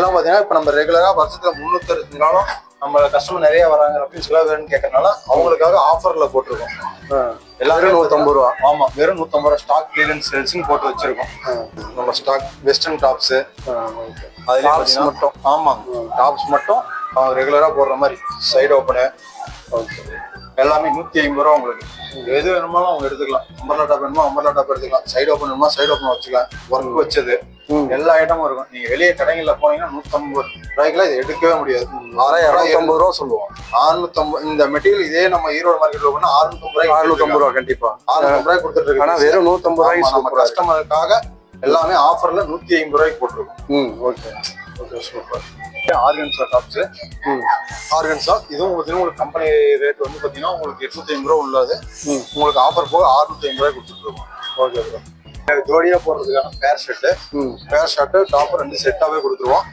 இதெல்லாம் பாத்தீங்கன்னா இப்ப நம்ம ரெகுலரா வருஷத்துல 360 நாளும் நம்ம கஸ்டமர் நிறைய வராங்க அப்படின்னு சொல்ல வேணும்னு கேட்கறதுனால அவங்களுக்காக ஆஃபர்ல போட்டிருக்கோம். எல்லாரும் 150 ரூபா. ஆமா, வெறும் 150 ரூபா ஸ்டாக் கிளியரன்ஸ் சேல்ஸ்னு போட்டு வச்சிருக்கோம். நம்ம ஸ்டாக் வெஸ்டர்ன் டாப்ஸ் அதுல மட்டும். ஆமா, டாப்ஸ் மட்டும் ரெகுலரா போடுற மாதிரி சைடு ஓப்பனு எல்லாமே 150 ரூபா. உங்களுக்கு எது வேணுமாலும் அவங்க எடுத்துக்கலாம். அம்பர்லா டாப் வேணுமா அம்பர்லா டாப் எடுத்துக்கலாம். சைடு ஓப்பன் வேணுமா சைடு ஓப்பன் வச்சுக்கலாம். ஒர்க் வச்சது எல்லா ஐட்டமும் இருக்கும். நீங்க வெளியே கடைகள்ல போனீங்கன்னா 150 ரூபாய்க்குலாம் இது எடுக்கவே முடியாது. 650 ரூபா சொல்லுவோம். 650. இந்த மெட்டீரியல் இதே நம்ம ஈரோடு மார்க்கெட்ல போனா 650 ரூபாய் கண்டிப்பா 650 ரூபாய் கொடுத்துட்டு இருக்கு. ஆனா வெறும் 150 ரூபாய்க்கு நம்ம கஸ்டமருக்காக எல்லாமே ஆஃபர்ல 150 ரூபாய்க்கு போட்டுருக்கோம். Okay okay super. Organza tops. Organza இதுவும் உங்களுக்கு கம்பெனி ரேட் வந்து பாத்தீங்கன்னா உங்களுக்கு 850 ரூபா உள்ளது. உங்களுக்கு ஆஃபர் போக 650 ரூபாய் கொடுத்துட்டு இருக்கோம். Okay bro. ஜோடியா போடுறதுக்கான பேர் ஷர்ட் டாப் 2 செட்டாவே கொடுத்துருவோம்.